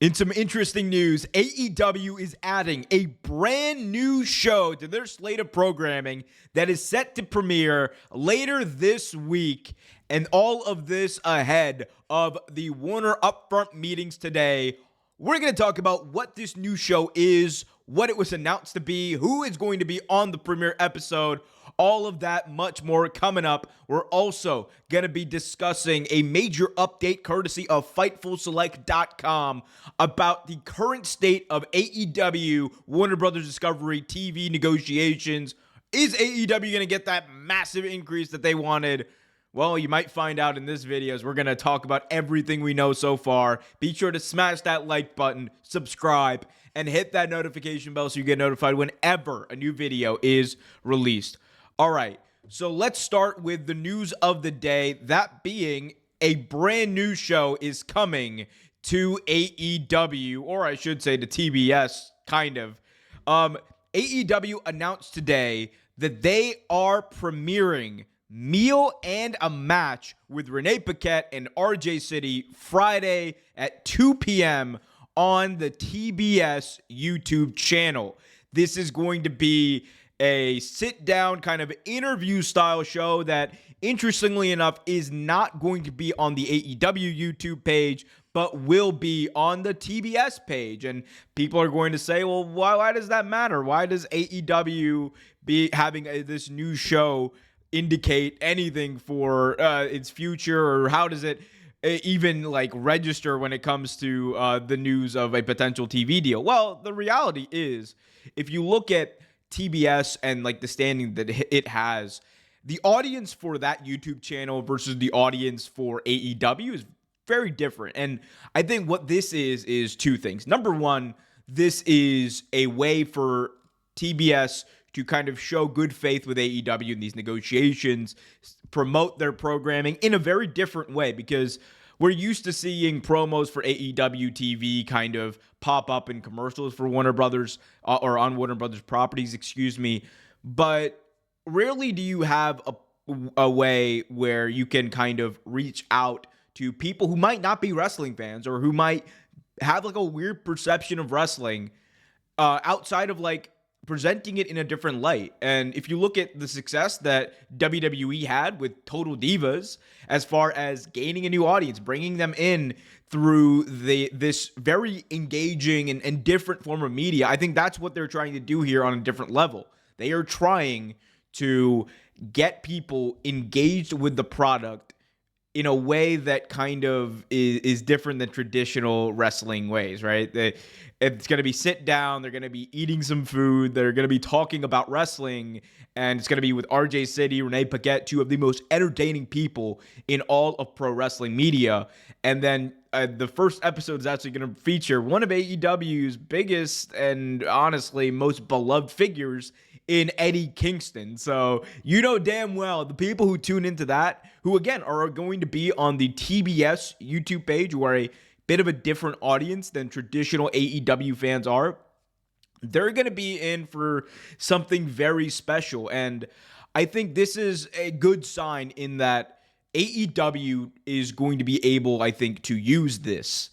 In some interesting news, AEW is adding a brand new show to their slate of programming that is set to premiere later this week. And all of this ahead of the Warner Upfront meetings today. We're going to talk about what this new show is, what it was announced to be, who is going to be on the premiere episode, all of that, much more coming up. We're also going to be discussing a major update courtesy of FightfulSelect.com about the current state of AEW Warner Brothers Discovery TV negotiations. Is AEW going to get that massive increase that they wanted? Well, you might find out in this video as we're going to talk about everything we know so far. Be sure to smash that like button, subscribe, and hit that notification bell so you get notified whenever a new video is released. All right, so let's start with the news of the day. That being a brand new show is coming to AEW, or I should say to TBS, kind of. AEW announced today that they are premiering Meal and a Match with Renee Paquette and RJ City Friday at 2 p.m. on the TBS YouTube channel. This is going to be a sit-down kind of interview-style show that, interestingly enough, is not going to be on the AEW YouTube page, but will be on the TBS page. And people are going to say, well, why does that matter? Why does AEW be having this new show indicate anything for its future, or how does it even like register when it comes to the news of a potential TV deal? Well, the reality is, if you look at TBS and like the standing that it has, the audience for that YouTube channel versus the audience for AEW is very different. And I think what this is two things. Number one, this is a way for TBS to kind of show good faith with AEW in these negotiations, promote their programming in a very different way, because we're used to seeing promos for AEW TV kind of pop up in commercials for Warner Brothers or on Warner Brothers properties, but rarely do you have a way where you can kind of reach out to people who might not be wrestling fans or who might have like a weird perception of wrestling outside of like presenting it in a different light. And if you look at the success that WWE had with Total Divas, as far as gaining a new audience, bringing them in through this very engaging and different form of media, I think that's what they're trying to do here on a different level. They are trying to get people engaged with the product in a way that kind of is different than traditional wrestling ways, right? It's going to be sit down, they're going to be eating some food, they're going to be talking about wrestling, and it's going to be with RJ City, Renee Paquette, two of the most entertaining people in all of pro wrestling media. And then the first episode is actually going to feature one of AEW's biggest and honestly most beloved figures in Eddie Kingston. So you know damn well the people who tune into that, who again are going to be on the TBS YouTube page, who are a bit of a different audience than traditional AEW fans are, they're going to be in for something very special. And I think this is a good sign in that AEW is going to be able, I think, to use this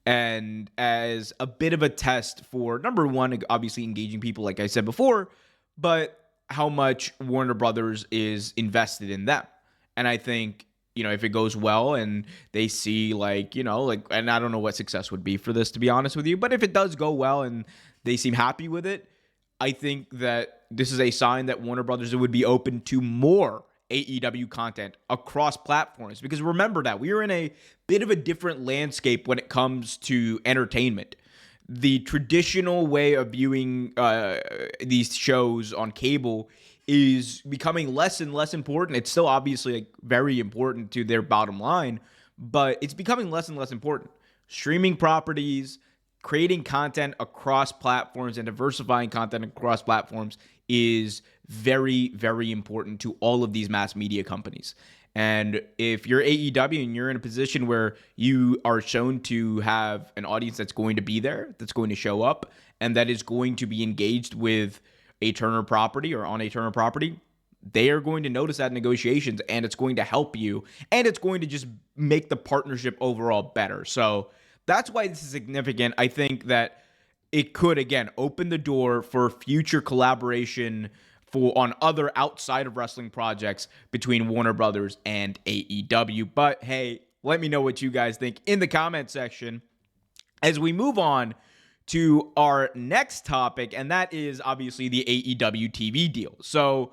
and as a bit of a test for, number one, obviously engaging people, like I said before, but how much Warner Brothers is invested in them. And I think, if it goes well and they see and I don't know what success would be for this, to be honest with you, but if it does go well and they seem happy with it, I think that this is a sign that Warner Brothers would be open to more AEW content across platforms. Because remember that we are in a bit of a different landscape when it comes to entertainment. The traditional way of viewing these shows on cable is becoming less and less important. It's still obviously very important to their bottom line, but it's becoming less and less important. Streaming properties, creating content across platforms, and diversifying content across platforms is very, very important to all of these mass media companies. And if you're AEW and you're in a position where you are shown to have an audience that's going to be there, that's going to show up, and that is going to be engaged with a Turner property or on a Turner property, they are going to notice that in negotiations, and it's going to help you, and it's going to just make the partnership overall better. So That's why this is significant. I think that it could, again, open the door for future collaboration on other outside of wrestling projects between Warner Brothers and AEW. But hey, let me know what you guys think in the comment section as we move on to our next topic, and that is obviously the AEW TV deal. So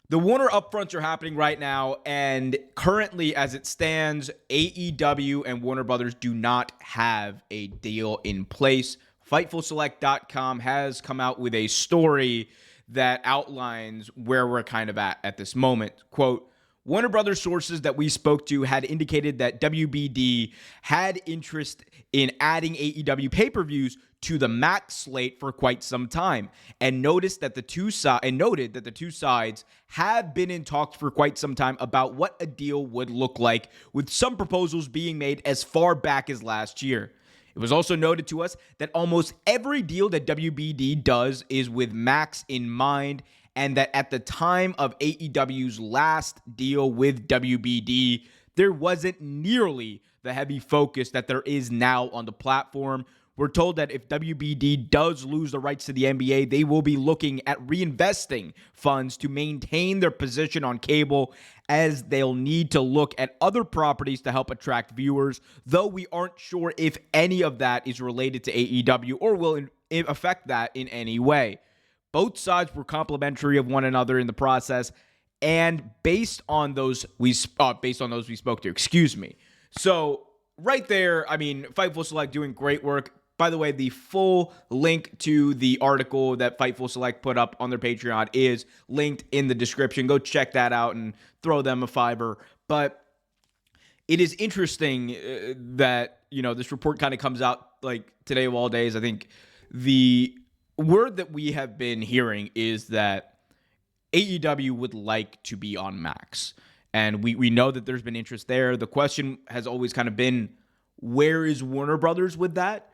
the Warner upfronts are happening right now, and currently, as it stands, AEW and Warner Brothers do not have a deal in place. FightfulSelect.com has come out with a story that outlines where we're kind of at this moment. Quote, Warner Brothers sources that we spoke to had indicated that WBD had interest in adding AEW pay-per-views to the Max slate for quite some time, and noted that the two sides have been in talks for quite some time about what a deal would look like, with some proposals being made as far back as last year. It was also noted to us that almost every deal that WBD does is with Max in mind, and that at the time of AEW's last deal with WBD, there wasn't nearly the heavy focus that there is now on the platform. We're told that if WBD does lose the rights to the NBA, they will be looking at reinvesting funds to maintain their position on cable, as they'll need to look at other properties to help attract viewers, though we aren't sure if any of that is related to AEW or will affect that in any way. Both sides were complimentary of one another in the process, and based on those we spoke to. So right there, I mean, Fightful Select doing great work. By the way, the full link to the article that Fightful Select put up on their Patreon is linked in the description. Go check that out and throw them a $5. But it is interesting that, this report kind of comes out like today of all days. I think the word that we have been hearing is that AEW would like to be on Max. And we know that there's been interest there. The question has always kind of been, where is Warner Brothers with that?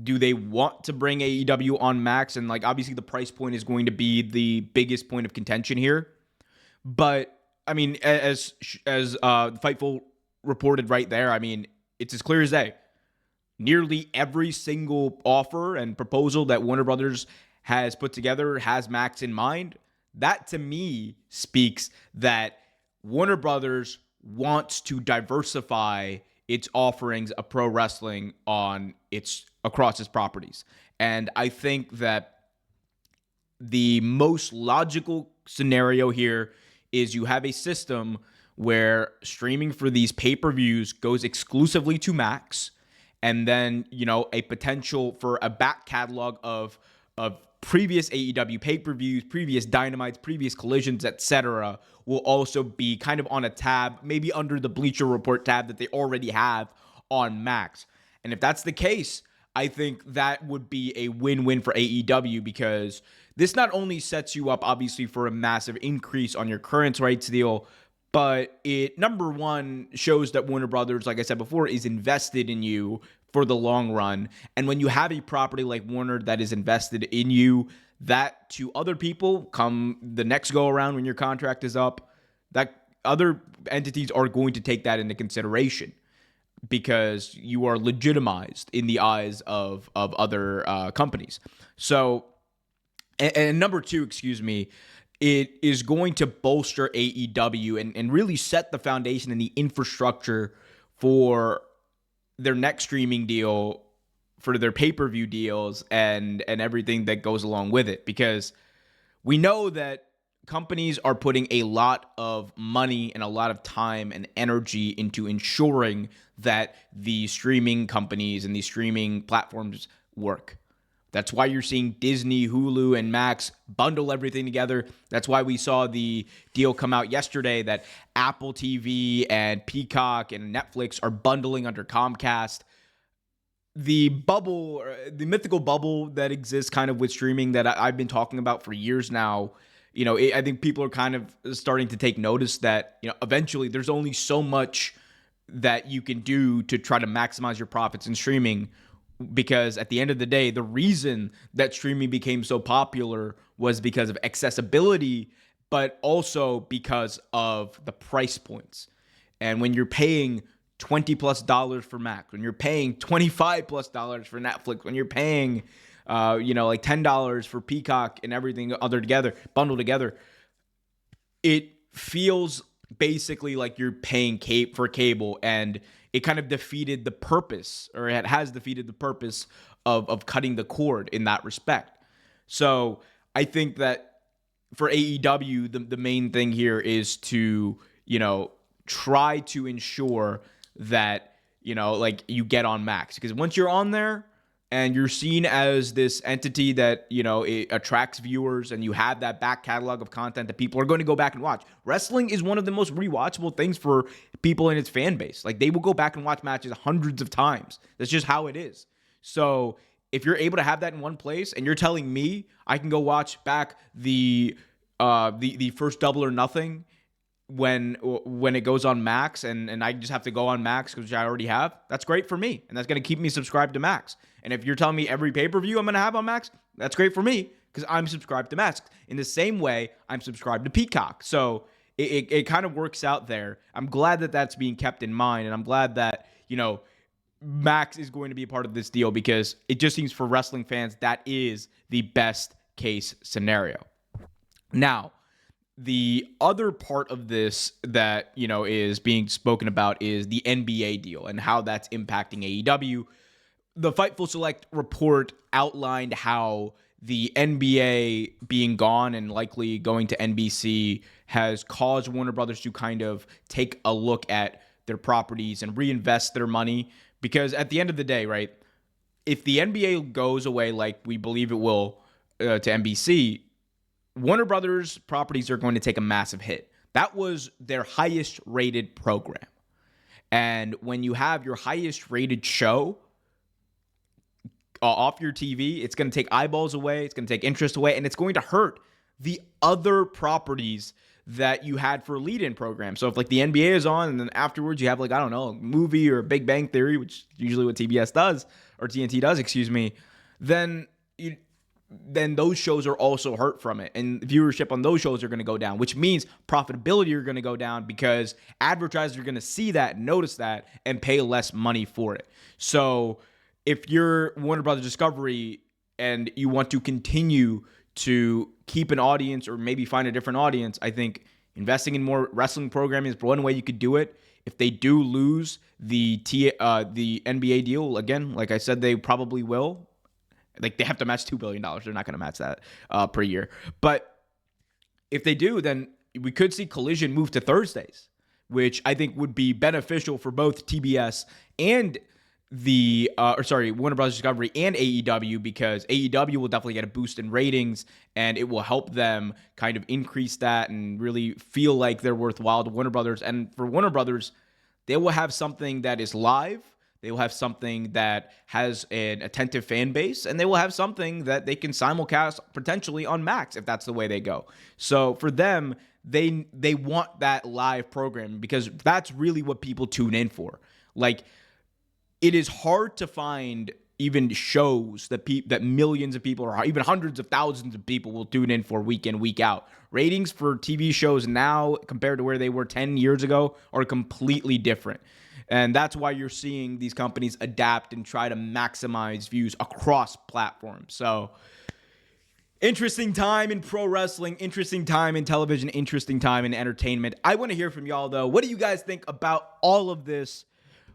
Do they want to bring AEW on Max? And obviously the price point is going to be the biggest point of contention here. But I mean, as Fightful reported right there, I mean, it's as clear as day. Nearly every single offer and proposal that Warner Brothers has put together has Max in mind. That to me speaks that Warner Brothers wants to diversify its offerings of pro wrestling across its properties. And I think that the most logical scenario here is you have a system where streaming for these pay-per-views goes exclusively to Max, and then, a potential for a back catalog of previous AEW pay-per-views, previous Dynamites, previous Collisions, etc. will also be kind of on a tab, maybe under the Bleacher Report tab that they already have on Max. And if that's the case, I think that would be a win-win for AEW, because this not only sets you up, obviously, for a massive increase on your current rights deal, but it, number one, shows that Warner Brothers, like I said before, is invested in you for the long run. And when you have a property like Warner that is invested in you, that to other people come the next go around when your contract is up, that other entities are going to take that into consideration, because you are legitimized in the eyes of other companies. So, and number two, it is going to bolster AEW and really set the foundation and the infrastructure for their next streaming deal, for their pay-per-view deals, and everything that goes along with it. Because we know that companies are putting a lot of money and a lot of time and energy into ensuring that the streaming companies and these streaming platforms work. That's why you're seeing Disney, Hulu, and Max bundle everything together. That's why we saw the deal come out yesterday that Apple TV and Peacock and Netflix are bundling under Comcast. The bubble, the mythical bubble that exists kind of with streaming that I've been talking about for years now, I think people are kind of starting to take notice that, eventually there's only so much that you can do to try to maximize your profits in streaming. Because at the end of the day, the reason that streaming became so popular was because of accessibility, but also because of the price points. And when you're paying $20 plus for Max, when you're paying $25 plus for Netflix, when you're paying, like $10 for Peacock and everything other together, bundled together, it feels basically like you're paying for cable, and it kind of defeated the purpose, or it has defeated the purpose of cutting the cord in that respect. So I think that for AEW, the main thing here is to, try to ensure that, you get on Max. Because once you're on there and you're seen as this entity that, it attracts viewers, and you have that back catalog of content that people are going to go back and watch. Wrestling is one of the most rewatchable things for people in its fan base. Like, they will go back and watch matches hundreds of times. That's just how it is. So if you're able to have that in one place, and you're telling me I can go watch back the first Double or Nothing when it goes on Max, and I just have to go on Max because I already have, that's great for me, and that's going to keep me subscribed to Max. And if you're telling me every pay-per-view I'm going to have on Max, that's great for me because I'm subscribed to Max. In the same way, I'm subscribed to Peacock. So it kind of works out there. I'm glad that that's being kept in mind, and I'm glad that, Max is going to be a part of this deal, because it just seems for wrestling fans that is the best case scenario. Now, the other part of this that, is being spoken about is the NBA deal and how that's impacting AEW. The Fightful Select report outlined how the NBA being gone and likely going to NBC has caused Warner Brothers to kind of take a look at their properties and reinvest their money. Because at the end of the day, right, if the NBA goes away like we believe it will to NBC, Warner Brothers properties are going to take a massive hit. That was their highest rated program. And when you have your highest rated show off your TV, it's going to take eyeballs away, it's going to take interest away, and it's going to hurt the other properties that you had for lead-in programs. So if like the NBA is on, and then afterwards you have like, I don't know, a movie or Big Bang Theory, which is usually what TBS does, or TNT does, then those shows are also hurt from it. And viewership on those shows are going to go down, which means profitability are going to go down because advertisers are going to see that, notice that, and pay less money for it. So if you're Warner Brothers Discovery and you want to continue to keep an audience or maybe find a different audience, I think investing in more wrestling programming is one way you could do it. If they do lose the NBA deal, again, like I said, they probably will. Like, they have to match $2 billion. They're not going to match that per year. But if they do, then we could see Collision move to Thursdays, which I think would be beneficial for both TBS and Warner Brothers Discovery and AEW, because AEW will definitely get a boost in ratings, and it will help them kind of increase that and really feel like they're worthwhile to Warner Brothers. And for Warner Brothers, they will have something that is live. They will have something that has an attentive fan base, and they will have something that they can simulcast potentially on Max if that's the way they go. So for them, they want that live program because that's really what people tune in for. Like, it is hard to find even shows that millions of people or even hundreds of thousands of people will tune in for week in, week out. Ratings for TV shows now compared to where they were 10 years ago are completely different. And that's why you're seeing these companies adapt and try to maximize views across platforms. So, interesting time in pro wrestling, interesting time in television, interesting time in entertainment. I want to hear from y'all, though. What do you guys think about all of this?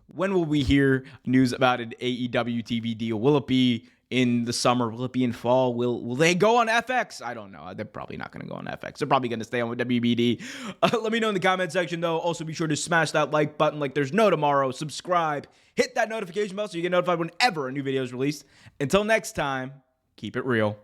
When will we hear news about an AEW TV deal? Will it be in the summer? Will it be in fall? Will they go on FX? I don't know. They're probably not going to go on FX. They're probably going to stay on with WBD. Let me know in the comment section, though. Also, be sure to smash that like button like there's no tomorrow. Subscribe. Hit that notification bell so you get notified whenever a new video is released. Until next time, keep it real.